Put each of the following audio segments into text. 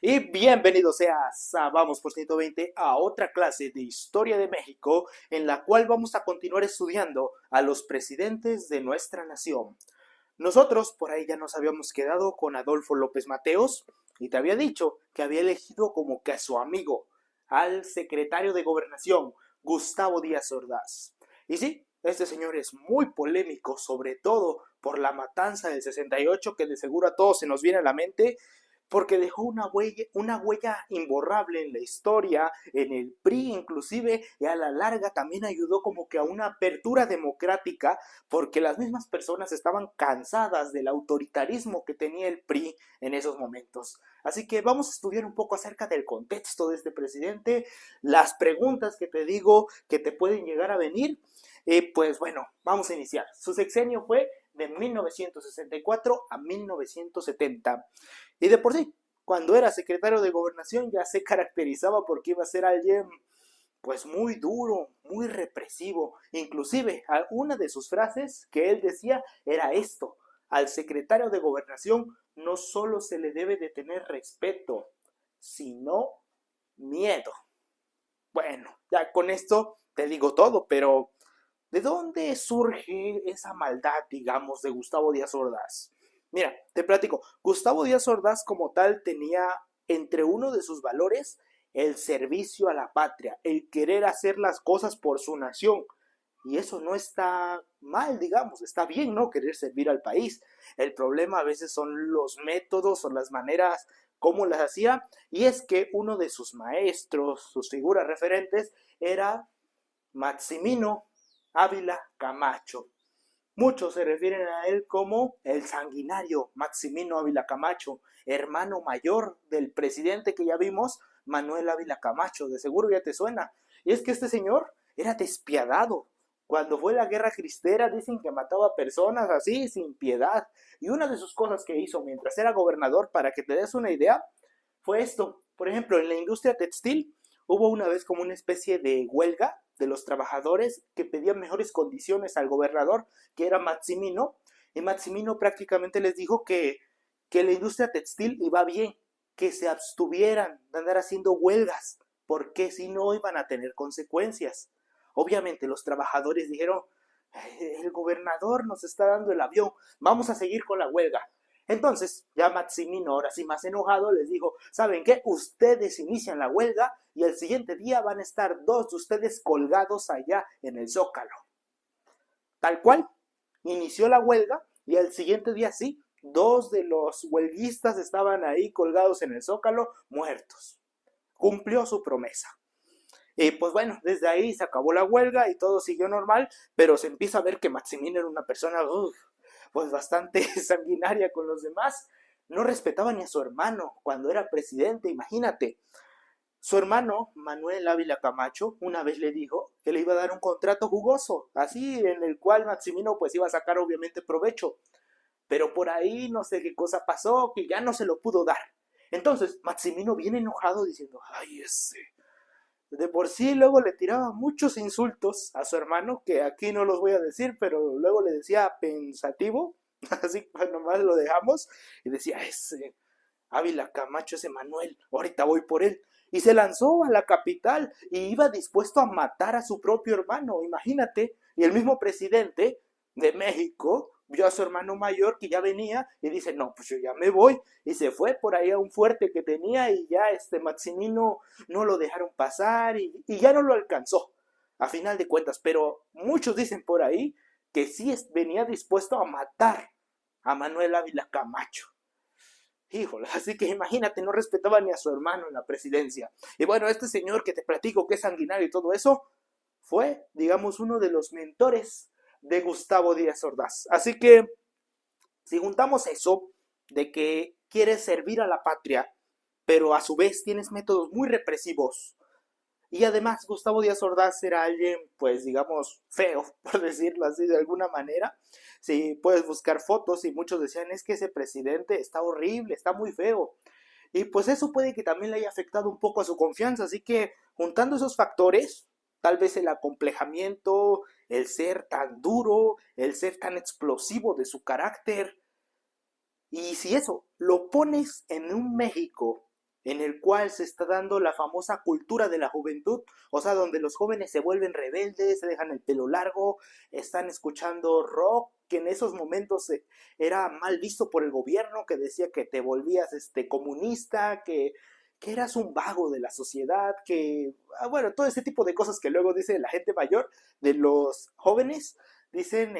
Y bienvenido seas a Vamos por 120 a otra clase de Historia de México en la cual vamos a continuar estudiando a los presidentes de nuestra nación. Nosotros por ahí ya nos habíamos quedado con Adolfo López Mateos y te había dicho que había elegido como que a su amigo, al secretario de Gobernación, Gustavo Díaz Ordaz. Y sí, este señor es muy polémico, sobre todo por la matanza del 68 que de seguro a todos se nos viene a la mente porque dejó una huella imborrable en la historia, en el PRI inclusive, y a la larga también ayudó como que a una apertura democrática, porque las mismas personas estaban cansadas del autoritarismo que tenía el PRI en esos momentos. Así que vamos a estudiar un poco acerca del contexto de este presidente, las preguntas que te digo que te pueden llegar a venir. Pues bueno, vamos a iniciar. Su sexenio fue de 1964 a 1970. Y de por sí, cuando era secretario de Gobernación ya se caracterizaba porque iba a ser alguien pues muy duro, muy represivo. Inclusive, una de sus frases que él decía era esto: al secretario de Gobernación no solo se le debe de tener respeto, sino miedo. Bueno, ya con esto te digo todo, pero ¿de dónde surge esa maldad, digamos, de Gustavo Díaz Ordaz? Mira, te platico. Gustavo Díaz Ordaz como tal tenía entre uno de sus valores el servicio a la patria, el querer hacer las cosas por su nación. Y eso no está mal, digamos, está bien, ¿no? Querer servir al país. El problema a veces son los métodos o las maneras como las hacía. Y es que uno de sus maestros, sus figuras referentes, era Maximino Ávila Camacho. Muchos se refieren a él como el sanguinario Maximino Ávila Camacho, hermano mayor del presidente que ya vimos, Manuel Ávila Camacho. De seguro ya te suena. Y es que este señor era despiadado. Cuando fue la guerra cristera dicen que mataba personas así sin piedad. Y una de sus cosas que hizo mientras era gobernador, para que te des una idea, fue esto. Por ejemplo, en la industria textil hubo una vez como una especie de huelga de los trabajadores que pedían mejores condiciones al gobernador, que era Maximino, y Maximino prácticamente les dijo que la industria textil iba bien, que se abstuvieran de andar haciendo huelgas, porque si no iban a tener consecuencias. Obviamente los trabajadores dijeron: el gobernador nos está dando el avión, vamos a seguir con la huelga. Entonces, ya Maximino, ahora sí más enojado, les dijo: ¿saben qué? Ustedes inician la huelga y el siguiente día van a estar dos de ustedes colgados allá en el Zócalo. Tal cual, inició la huelga y al siguiente día sí, dos de los huelguistas estaban ahí colgados en el Zócalo, muertos. Cumplió su promesa. Y pues bueno, desde ahí se acabó la huelga y todo siguió normal, pero se empieza a ver que Maximino era una persona pues bastante sanguinaria con los demás. No respetaba ni a su hermano cuando era presidente, imagínate. Su hermano, Manuel Ávila Camacho, una vez le dijo que le iba a dar un contrato jugoso, así en el cual Maximino pues iba a sacar obviamente provecho. Pero por ahí no sé qué cosa pasó, que ya no se lo pudo dar. Entonces Maximino viene enojado diciendo: ay, ese de por sí luego le tiraba muchos insultos a su hermano, que aquí no los voy a decir, pero luego le decía pensativo, así pues nomás lo dejamos, y decía: ese Ávila Camacho, ese Manuel, ahorita voy por él. Y se lanzó a la capital y iba dispuesto a matar a su propio hermano, imagínate. Y el mismo presidente de México vio a su hermano mayor que ya venía y dice: no, pues yo ya me voy. Y se fue por ahí a un fuerte que tenía y ya Maximino no lo dejaron pasar y ya no lo alcanzó, a final de cuentas. Pero muchos dicen por ahí que sí venía dispuesto a matar a Manuel Ávila Camacho. Híjole, así que imagínate, no respetaba ni a su hermano en la presidencia. Y bueno, este señor que te platico que es sanguinario y todo eso, fue, digamos, uno de los mentores de Gustavo Díaz Ordaz. Así que, si juntamos eso, de que quieres servir a la patria, pero a su vez tienes métodos muy represivos, y además Gustavo Díaz Ordaz era alguien, pues digamos, feo, por decirlo así de alguna manera. Si puedes buscar fotos y muchos decían: es que ese presidente está horrible, está muy feo. Y pues eso puede que también le haya afectado un poco a su confianza. Así que juntando esos factores, tal vez el acomplejamiento, el ser tan duro, el ser tan explosivo de su carácter, y si eso lo pones en un México en el cual se está dando la famosa cultura de la juventud, o sea, donde los jóvenes se vuelven rebeldes, se dejan el pelo largo, están escuchando rock, que en esos momentos era mal visto por el gobierno, que decía que te volvías comunista, que eras un vago de la sociedad, bueno, todo ese tipo de cosas que luego dice la gente mayor de los jóvenes, dicen,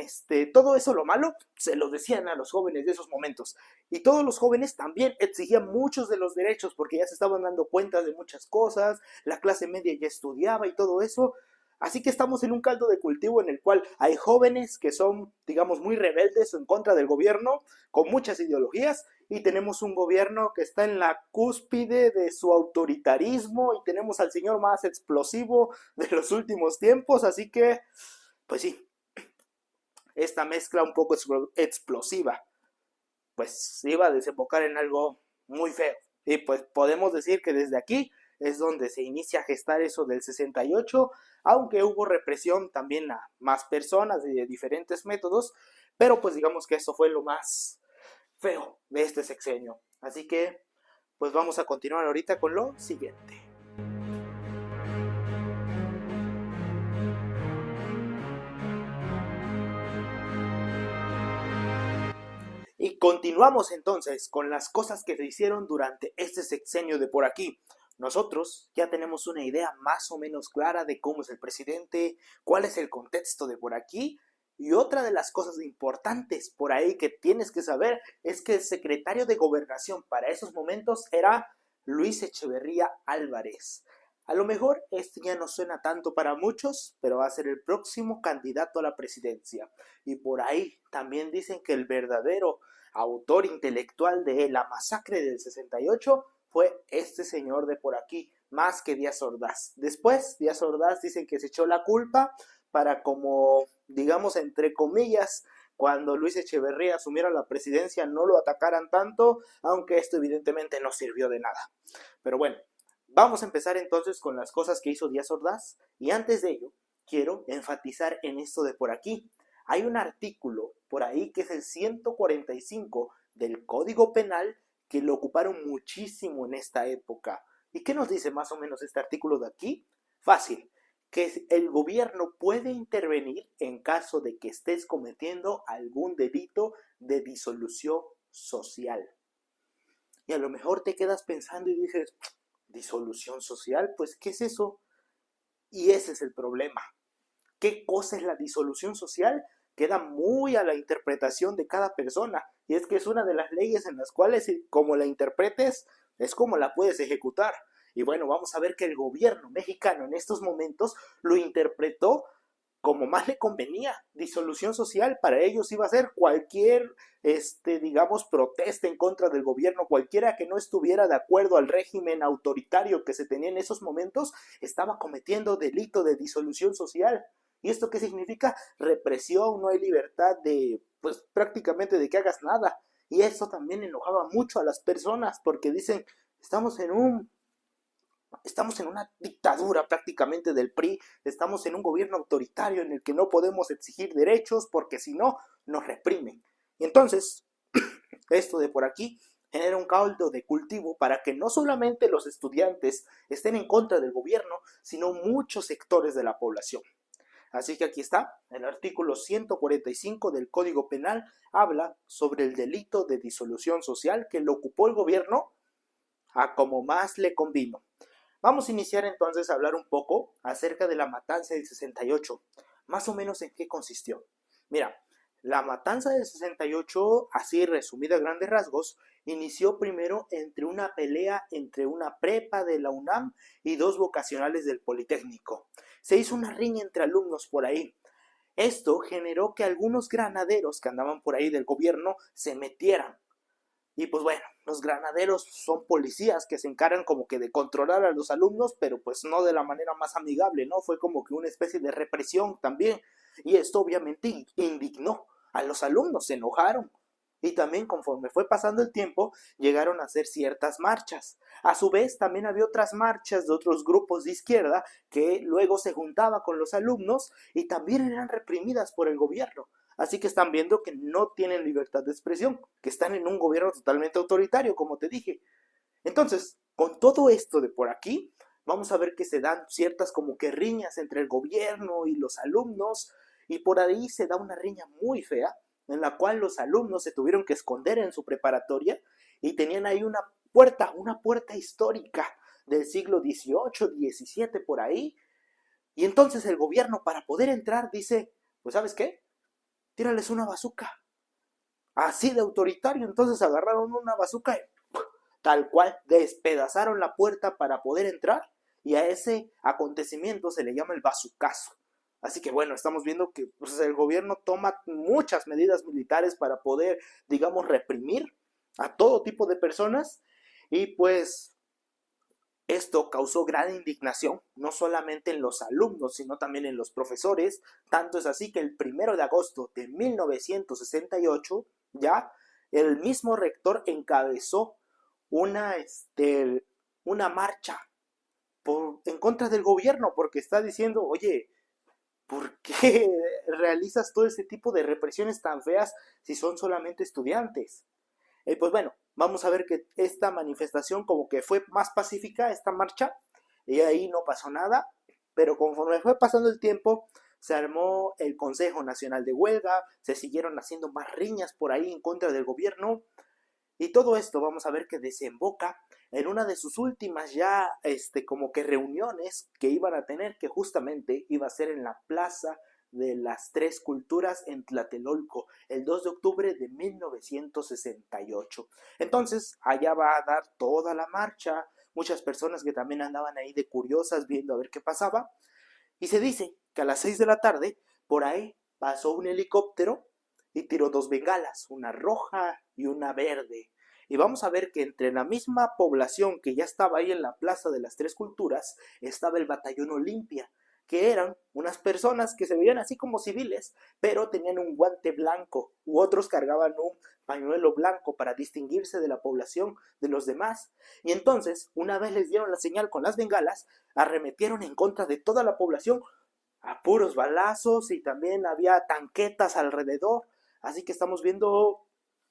todo eso lo malo, se lo decían a los jóvenes de esos momentos. Y todos los jóvenes también exigían muchos de los derechos porque ya se estaban dando cuenta de muchas cosas, la clase media ya estudiaba y todo eso. Así que estamos en un caldo de cultivo en el cual hay jóvenes que son, digamos, muy rebeldes en contra del gobierno, con muchas ideologías, y tenemos un gobierno que está en la cúspide de su autoritarismo, y tenemos al señor más explosivo de los últimos tiempos, así que, pues sí, esta mezcla un poco explosiva, pues iba a desembocar en algo muy feo. Y pues podemos decir que desde aquí es donde se inicia a gestar eso del 68, aunque hubo represión también a más personas y de diferentes métodos, pero pues digamos que eso fue lo más feo de este sexenio. Así que pues vamos a continuar ahorita con lo siguiente. Y continuamos entonces con las cosas que se hicieron durante este sexenio de por aquí. Nosotros ya tenemos una idea más o menos clara de cómo es el presidente, cuál es el contexto de por aquí. Y otra de las cosas importantes por ahí que tienes que saber es que el secretario de Gobernación para esos momentos era Luis Echeverría Álvarez. A lo mejor esto ya no suena tanto para muchos, pero va a ser el próximo candidato a la presidencia. Y por ahí también dicen que el verdadero autor intelectual de la masacre del 68 fue este señor de por aquí, más que Díaz Ordaz. Después, Díaz Ordaz dicen que se echó la culpa para, como digamos entre comillas, cuando Luis Echeverría asumiera la presidencia no lo atacaran tanto, aunque esto evidentemente no sirvió de nada. Pero bueno, vamos a empezar entonces con las cosas que hizo Díaz Ordaz, y antes de ello quiero enfatizar en esto de por aquí. Hay un artículo por ahí que es el 145 del Código Penal que lo ocuparon muchísimo en esta época. ¿Y qué nos dice más o menos este artículo de aquí? Fácil, que el gobierno puede intervenir en caso de que estés cometiendo algún delito de disolución social. Y a lo mejor te quedas pensando y dices, ¿disolución social? Pues, ¿qué es eso? Y ese es el problema. ¿Qué cosa es la disolución social? Queda muy a la interpretación de cada persona. Y es que es una de las leyes en las cuales, como la interpretes, es como la puedes ejecutar. Y bueno, vamos a ver que el gobierno mexicano en estos momentos lo interpretó como más le convenía. Disolución social para ellos iba a ser cualquier, digamos, protesta en contra del gobierno, cualquiera que no estuviera de acuerdo al régimen autoritario que se tenía en esos momentos, estaba cometiendo delito de disolución social. ¿Y esto qué significa? Represión, no hay libertad de, pues prácticamente de que hagas nada. Y eso también enojaba mucho a las personas porque dicen, estamos en una dictadura prácticamente del PRI, estamos en un gobierno autoritario en el que no podemos exigir derechos porque si no, nos reprimen. Y entonces, esto de por aquí genera un caldo de cultivo para que no solamente los estudiantes estén en contra del gobierno, sino muchos sectores de la población. Así que aquí está, el artículo 145 del Código Penal habla sobre el delito de disolución social que lo ocupó el gobierno a como más le convino. Vamos a iniciar entonces a hablar un poco acerca de la matanza del 68, más o menos en qué consistió. Mira, la matanza del 68, así resumida a grandes rasgos, inició primero entre una pelea entre una prepa de la UNAM y dos vocacionales del Politécnico. Se hizo una riña entre alumnos por ahí. Esto generó que algunos granaderos que andaban por ahí del gobierno se metieran. Y pues bueno, los granaderos son policías que se encargan como que de controlar a los alumnos, pero pues no de la manera más amigable, ¿no? Fue como que una especie de represión también. Y esto obviamente indignó a los alumnos, se enojaron. Y también conforme fue pasando el tiempo, llegaron a hacer ciertas marchas. A su vez, también había otras marchas de otros grupos de izquierda que luego se juntaba con los alumnos y también eran reprimidas por el gobierno. Así que están viendo que no tienen libertad de expresión, que están en un gobierno totalmente autoritario, como te dije. Entonces, Con todo esto de por aquí, vamos a ver que se dan ciertas como que riñas entre el gobierno y los alumnos, y por ahí se da una riña muy fea, en la cual los alumnos se tuvieron que esconder en su preparatoria y tenían ahí una puerta histórica del siglo XVIII, XVII por ahí, y entonces el gobierno para poder entrar dice, pues ¿sabes qué? Tírales una bazuca. Así de autoritario, entonces agarraron una bazuca y tal cual despedazaron la puerta para poder entrar, y a ese acontecimiento se le llama el bazucazo. Así que bueno, estamos viendo que pues, el gobierno toma muchas medidas militares para poder, digamos, reprimir a todo tipo de personas, y pues esto causó gran indignación, no solamente en los alumnos, sino también en los profesores. Tanto es así que el 1 de agosto de 1968, ya, el mismo rector encabezó una, una marcha en contra del gobierno, porque está diciendo, oye, ¿por qué realizas todo ese tipo de represiones tan feas si son solamente estudiantes? Pues bueno, vamos a ver que esta manifestación como que fue más pacífica, esta marcha, y ahí no pasó nada, pero conforme fue pasando el tiempo, se armó el Consejo Nacional de Huelga, se siguieron haciendo más riñas por ahí en contra del gobierno, y todo esto vamos a ver que desemboca en una de sus últimas ya como que reuniones que iban a tener, que justamente iba a ser en la Plaza de las Tres Culturas en Tlatelolco, el 2 de octubre de 1968. Entonces, allá va a dar toda la marcha, muchas personas que también andaban ahí de curiosas viendo a ver qué pasaba, y se dice que a las 6 de la tarde, por ahí pasó un helicóptero y tiró dos bengalas, una roja y una verde. Y vamos a ver que entre la misma población que ya estaba ahí en la Plaza de las Tres Culturas, estaba el Batallón Olimpia, que eran unas personas que se veían así como civiles, pero tenían un guante blanco, u otros cargaban un pañuelo blanco para distinguirse de la población de los demás. Y entonces, una vez les dieron la señal con las bengalas, arremetieron en contra de toda la población a puros balazos, y también había tanquetas alrededor. Así que estamos viendo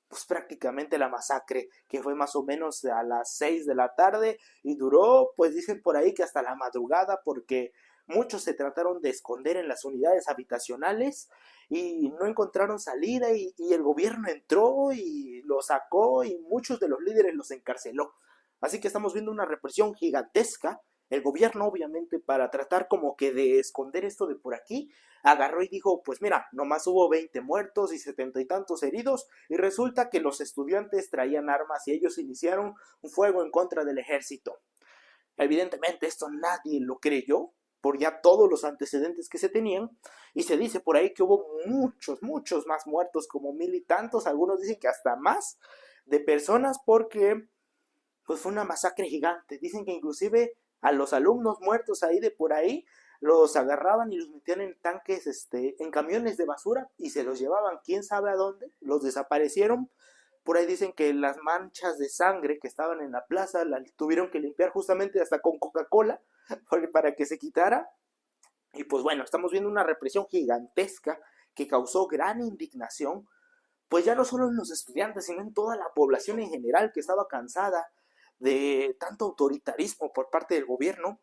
pues prácticamente la masacre, que fue más o menos a las 6 de la tarde y duró, pues dicen por ahí que hasta la madrugada, porque muchos se trataron de esconder en las unidades habitacionales y no encontraron salida, y el gobierno entró y los sacó y muchos de los líderes los encarceló. Así que estamos viendo una represión gigantesca. El gobierno, obviamente, para tratar como que de esconder esto de por aquí, agarró y dijo, pues mira, nomás hubo 20 muertos y 70 y tantos heridos, y resulta que los estudiantes traían armas y ellos iniciaron un fuego en contra del ejército. Evidentemente esto nadie lo creyó, por ya todos los antecedentes que se tenían, y se dice por ahí que hubo muchos más muertos, como 1000 y tantos, algunos dicen que hasta más, de personas, porque pues fue una masacre gigante. Dicen que inclusive a los alumnos muertos ahí de por ahí los agarraban y los metían en tanques, en camiones de basura, y se los llevaban quién sabe a dónde, los desaparecieron. Por ahí dicen que las manchas de sangre que estaban en la plaza las tuvieron que limpiar justamente hasta con Coca-Cola para que se quitara. Y pues bueno, estamos viendo una represión gigantesca que causó gran indignación, pues ya no solo en los estudiantes, sino en toda la población en general, que estaba cansada de tanto autoritarismo por parte del gobierno,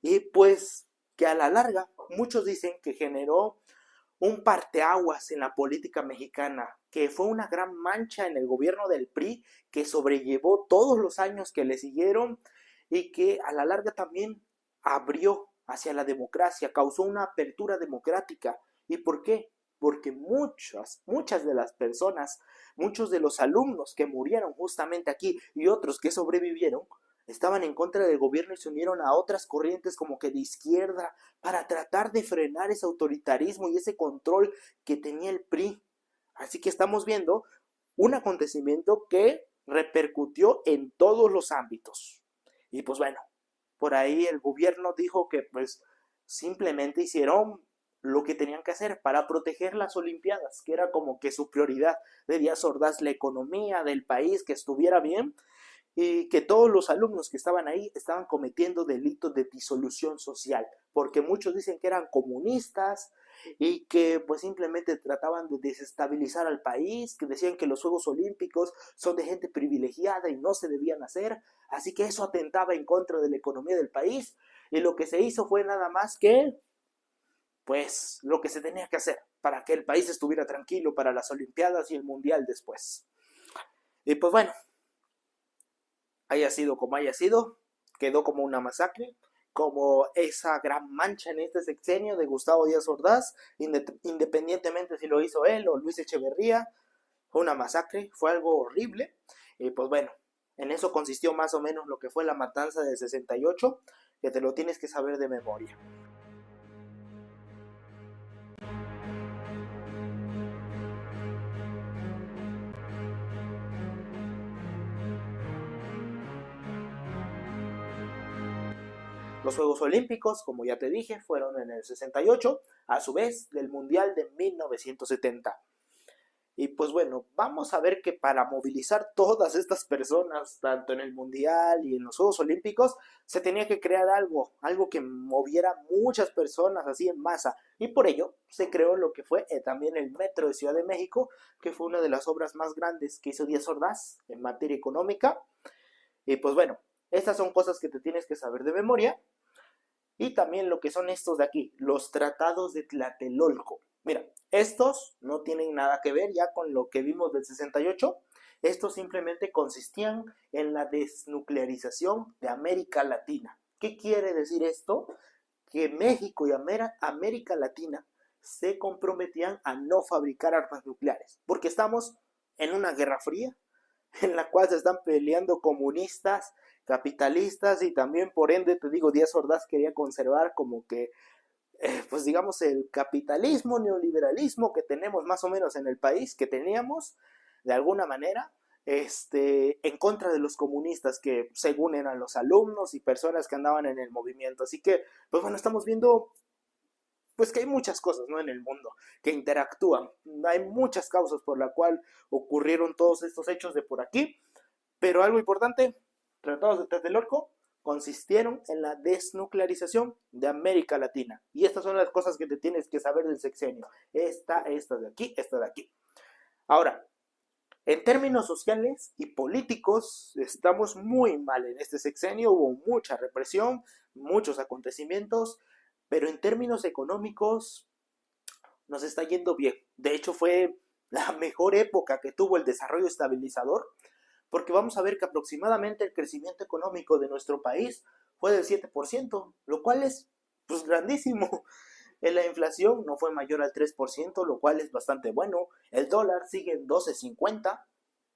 y pues que a la larga muchos dicen que generó un parteaguas en la política mexicana, que fue una gran mancha en el gobierno del PRI, que sobrellevó todos los años que le siguieron, y que a la larga también abrió hacia la democracia, causó una apertura democrática. ¿Y por qué? Porque muchas de las personas, muchos de los alumnos que murieron justamente aquí y otros que sobrevivieron, estaban en contra del gobierno y se unieron a otras corrientes como que de izquierda para tratar de frenar ese autoritarismo y ese control que tenía el PRI. Así que estamos viendo un acontecimiento que repercutió en todos los ámbitos. Y pues bueno, por ahí el gobierno dijo que pues simplemente hicieron lo que tenían que hacer para proteger las Olimpiadas, que era como que su prioridad. Debía sordas la economía del país, que estuviera bien, y que todos los alumnos que estaban ahí estaban cometiendo delitos de disolución social, porque muchos dicen que eran comunistas, y que pues simplemente trataban de desestabilizar al país, que decían que los Juegos Olímpicos son de gente privilegiada y no se debían hacer, así que eso atentaba en contra de la economía del país y lo que se hizo fue nada más que pues lo que se tenía que hacer para que el país estuviera tranquilo para las Olimpiadas y el Mundial después. Y pues bueno, haya sido como haya sido, quedó como una masacre, como esa gran mancha en este sexenio de Gustavo Díaz Ordaz, independientemente si lo hizo él o Luis Echeverría, fue una masacre, fue algo horrible. Y pues bueno, en eso consistió más o menos lo que fue la matanza del 68, que te lo tienes que saber de memoria. Los Juegos Olímpicos, como ya te dije, fueron en el 68, a su vez del Mundial de 1970. Y pues bueno, vamos a ver que para movilizar todas estas personas, tanto en el Mundial y en los Juegos Olímpicos, se tenía que crear algo que moviera muchas personas así en masa. Y por ello se creó lo que fue también el Metro de Ciudad de México, que fue una de las obras más grandes que hizo Díaz Ordaz en materia económica. Y pues bueno, estas son cosas que te tienes que saber de memoria. Y también lo que son estos de aquí, los tratados de Tlatelolco. Mira, estos no tienen nada que ver ya con lo que vimos del 68. Estos simplemente consistían en la desnuclearización de América Latina. ¿Qué quiere decir esto? Que México y América Latina se comprometían a no fabricar armas nucleares, porque estamos en una guerra fría en la cual se están peleando comunistas, capitalistas y también por ende, te digo, Díaz Ordaz quería conservar como que, pues digamos, el capitalismo, neoliberalismo que tenemos más o menos en el país, que teníamos de alguna manera, en contra de los comunistas que según eran los alumnos y personas que andaban en el movimiento. Así que, pues bueno, estamos viendo pues que hay muchas cosas, ¿no? En el mundo que interactúan. Hay muchas causas por la cual ocurrieron todos estos hechos de por aquí, pero algo importante, tratados de Tlatelolco consistieron en la desnuclearización de América Latina. Y estas son las cosas que te tienes que saber del sexenio. Esta de aquí, esta de aquí. Ahora, en términos sociales y políticos, estamos muy mal en este sexenio. Hubo mucha represión, muchos acontecimientos, pero en términos económicos nos está yendo bien. De hecho, fue la mejor época que tuvo el desarrollo estabilizador, porque vamos a ver que aproximadamente el crecimiento económico de nuestro país fue del 7%, lo cual es pues grandísimo. La inflación no fue mayor al 3%, lo cual es bastante bueno. El dólar sigue en 12.50,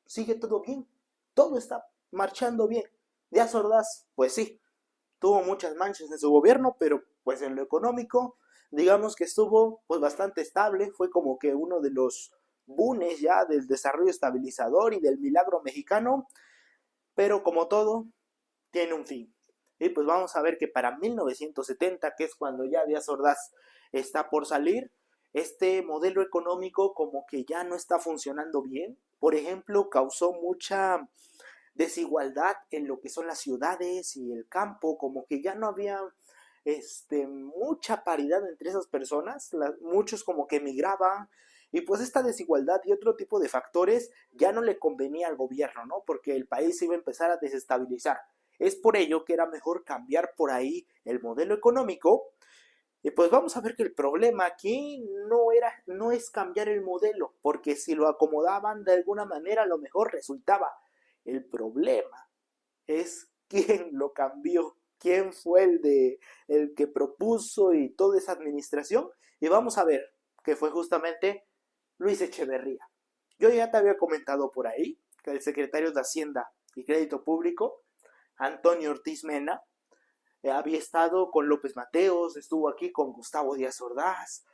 sigue todo bien, todo está marchando bien. Díaz Ordaz, pues sí, tuvo muchas manchas en su gobierno, pero pues en lo económico, digamos que estuvo pues bastante estable, fue como que uno de los bunes ya del desarrollo estabilizador y del milagro mexicano, pero como todo, tiene un fin. Y pues vamos a ver que para 1970, que es cuando ya Díaz Ordaz está por salir, este modelo económico como que ya no está funcionando bien. Por ejemplo, causó mucha desigualdad en lo que son las ciudades y el campo, como que ya no había mucha paridad entre esas personas, muchos como que emigraban, y pues esta desigualdad y otro tipo de factores ya no le convenía al gobierno, ¿no? Porque el país se iba a empezar a desestabilizar. Es por ello que era mejor cambiar por ahí el modelo económico. Y pues vamos a ver que el problema aquí no es cambiar el modelo, porque si lo acomodaban de alguna manera a lo mejor resultaba. El problema es quién lo cambió, quién fue el que propuso y toda esa administración. Y vamos a ver que fue justamente Luis Echeverría. Yo ya te había comentado por ahí que el secretario de Hacienda y Crédito Público, Antonio Ortiz Mena, había estado con López Mateos, estuvo aquí con Gustavo Díaz Ordaz,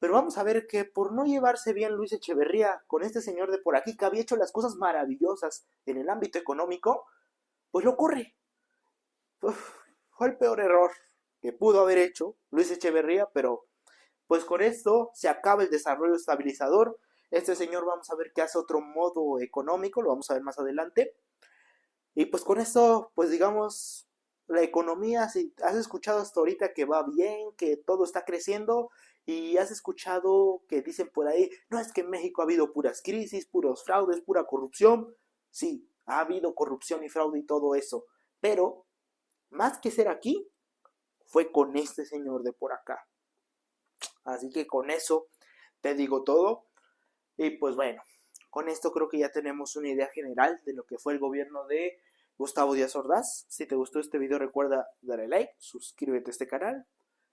pero vamos a ver que por no llevarse bien Luis Echeverría con este señor de por aquí que había hecho las cosas maravillosas en el ámbito económico, pues lo corre. Uf, fue el peor error que pudo haber hecho Luis Echeverría, pero pues con esto se acaba el desarrollo estabilizador. Este señor vamos a ver que hace otro modo económico, lo vamos a ver más adelante. Y pues con esto, pues digamos, la economía, si has escuchado hasta ahorita que va bien, que todo está creciendo, Y has escuchado que dicen por ahí, no es que en México ha habido puras crisis, puros fraudes, pura corrupción. Sí, ha habido corrupción y fraude y todo eso. Pero, más que ser aquí, fue con este señor de por acá. Así que con eso te digo todo. Y pues bueno, con esto creo que ya tenemos una idea general de lo que fue el gobierno de Gustavo Díaz Ordaz. Si te gustó este video recuerda darle like, suscríbete a este canal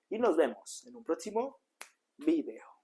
y nos vemos en un próximo video.